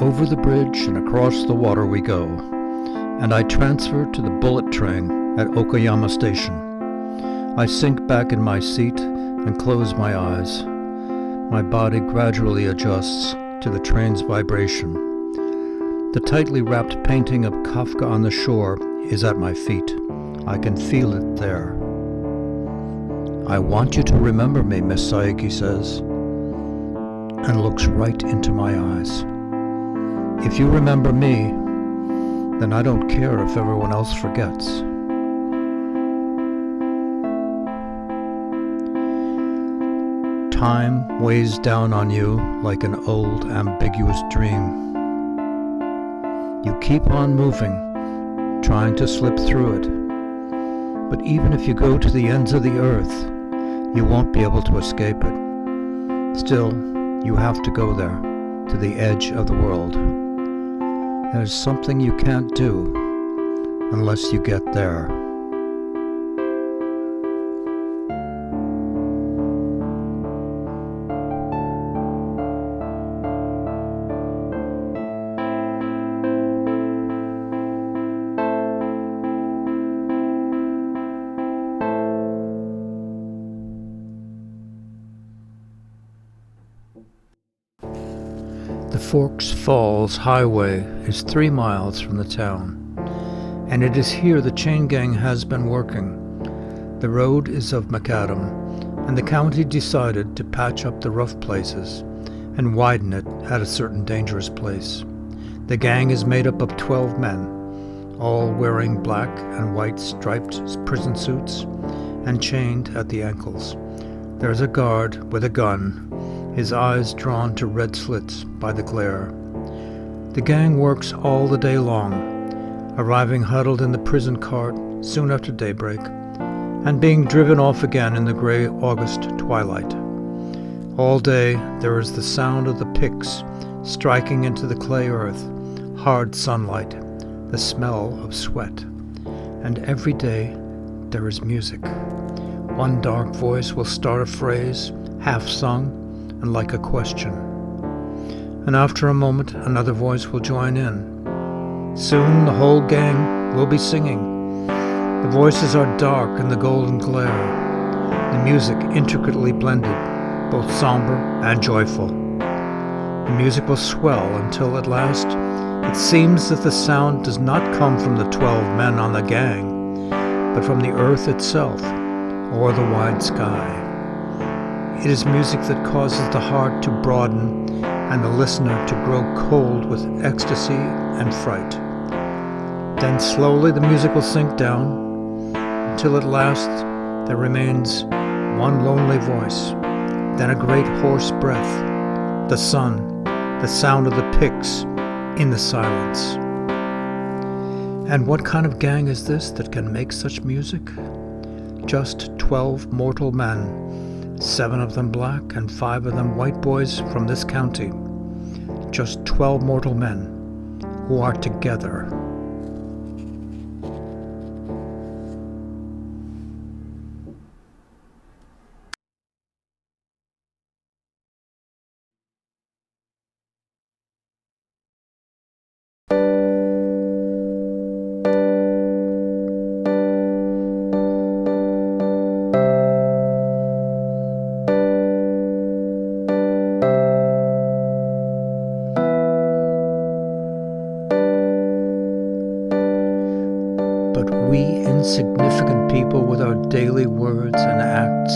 Over the bridge and across the water we go, and I transfer to the bullet train at Okayama Station. I sink back in my seat and close my eyes. My body gradually adjusts to the train's vibration. The tightly wrapped painting of Kafka on the Shore is at my feet. I can feel it there. "I want you to remember me," Miss Saiki says, and looks right into my eyes. "If you remember me, then I don't care if everyone else forgets." Time weighs down on you like an old, ambiguous dream. You keep on moving, trying to slip through it. But even if you go to the ends of the earth, you won't be able to escape it. Still, you have to go there, to the edge of the world. There's something you can't do unless you get there. The Forks Falls Highway is 3 miles from the town, and it is here the chain gang has been working. The road is of macadam, and the county decided to patch up the rough places and widen it at a certain dangerous place. The gang is made up of 12 men, all wearing black and white striped prison suits and chained at the ankles. There's a guard with a gun, his eyes drawn to red slits by the glare. The gang works all the day long, arriving huddled in the prison cart soon after daybreak, and being driven off again in the gray August twilight. All day there is the sound of the picks striking into the clay earth, hard sunlight, the smell of sweat. And every day there is music. One dark voice will start a phrase, half sung, and like a question. And after a moment, another voice will join in. Soon the whole gang will be singing. The voices are dark in the golden glare, the music intricately blended, both somber and joyful. The music will swell until at last it seems that the sound does not come from the 12 men on the gang, but from the earth itself or the wide sky. It is music that causes the heart to broaden and the listener to grow cold with ecstasy and fright. Then slowly the music will sink down until at last there remains one lonely voice, then a great hoarse breath, the sun, the sound of the picks in the silence. And what kind of gang is this that can make such music? Just 12 mortal men, 7 of them black and 5 of them white boys from this county. Just 12 mortal men who are together. We insignificant people with our daily words and acts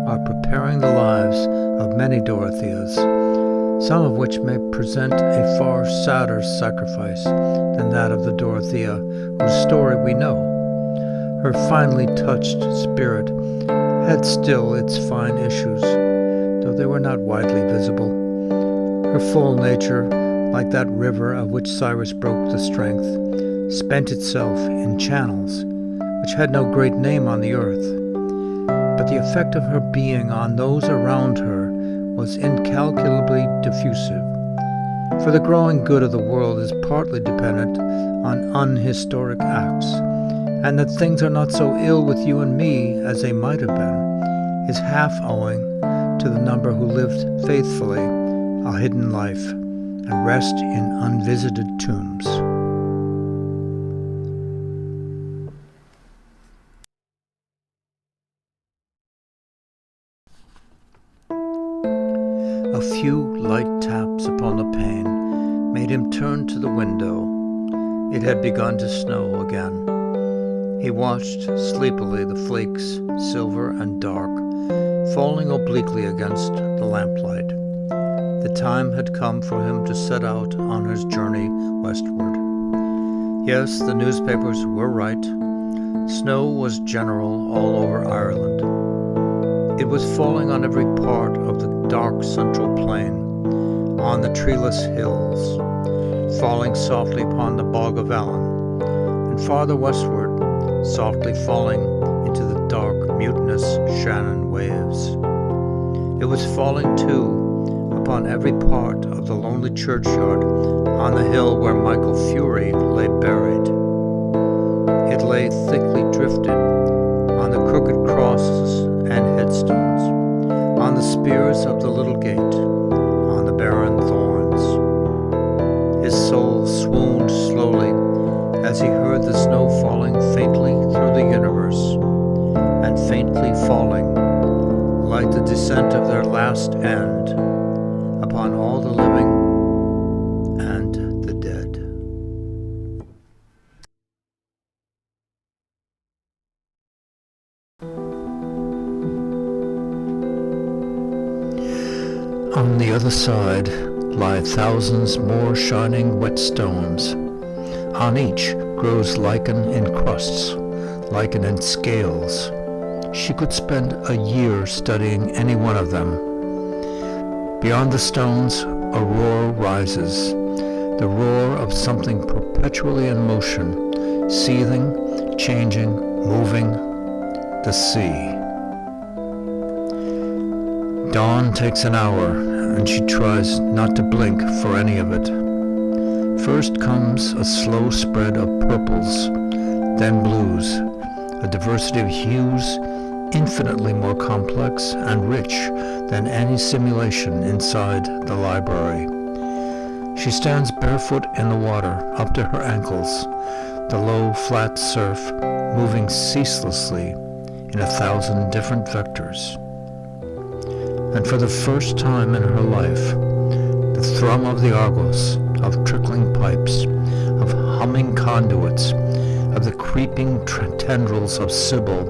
are preparing the lives of many Dorotheas, some of which may present a far sadder sacrifice than that of the Dorothea whose story we know. Her finely touched spirit had still its fine issues, though they were not widely visible. Her full nature, like that river of which Cyrus broke the strength, spent itself in channels which had no great name on the earth. But the effect of her being on those around her was incalculably diffusive, for the growing good of the world is partly dependent on unhistoric acts, and that things are not so ill with you and me as they might have been is half owing to the number who lived faithfully a hidden life and rest in unvisited tombs. A few light taps upon the pane made him turn to the window. It had begun to snow again. He watched sleepily the flakes, silver and dark, falling obliquely against the lamplight. The time had come for him to set out on his journey westward. Yes, the newspapers were right. Snow was general all over Ireland. It was falling on every part of the dark central plain, on the treeless hills, falling softly upon the bog of Allen, and farther westward, softly falling into the dark, mutinous Shannon waves. It was falling, too, upon every part of the lonely churchyard on the hill where Michael Fury lay buried. It lay thickly drifted on the crooked crosses and headstones, on the spears of the little gate, on the barren thorns. His soul swooned slowly as he heard the snow falling faintly through the universe, and faintly falling, like the descent of their last end, upon all the living and the dead. On the other side lie thousands more shining wet stones. On each grows lichen in crusts, lichen in scales. She could spend a year studying any one of them. Beyond the stones, a roar rises, the roar of something perpetually in motion, seething, changing, moving, the sea. Dawn takes an hour, and she tries not to blink for any of it. First comes a slow spread of purples, then blues, a diversity of hues infinitely more complex and rich than any simulation inside the library. She stands barefoot in the water up to her ankles, the low, flat surf moving ceaselessly in 1,000 different vectors. And for the first time in her life, the thrum of the Argos, of trickling pipes, of humming conduits, of the creeping tendrils of Sybil,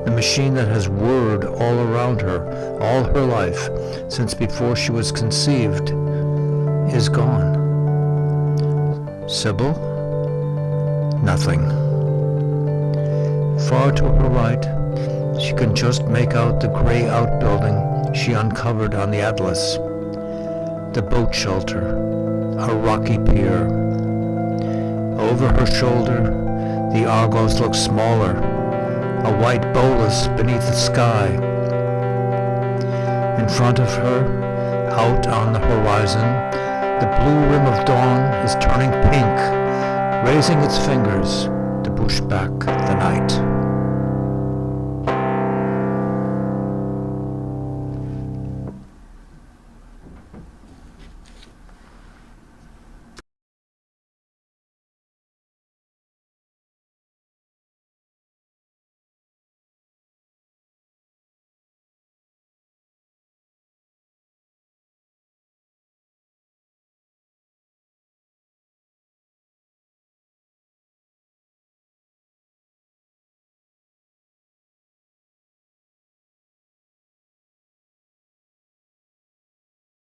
the machine that has whirred all around her, all her life, since before she was conceived, is gone. Sybil? Nothing. Far to her right, she can just make out the gray outbuilding she uncovered on the Atlas, the boat shelter, a rocky pier. Over her shoulder, the Argos look smaller, a white bolus beneath the sky. In front of her, out on the horizon, the blue rim of dawn is turning pink, raising its fingers to push back the night.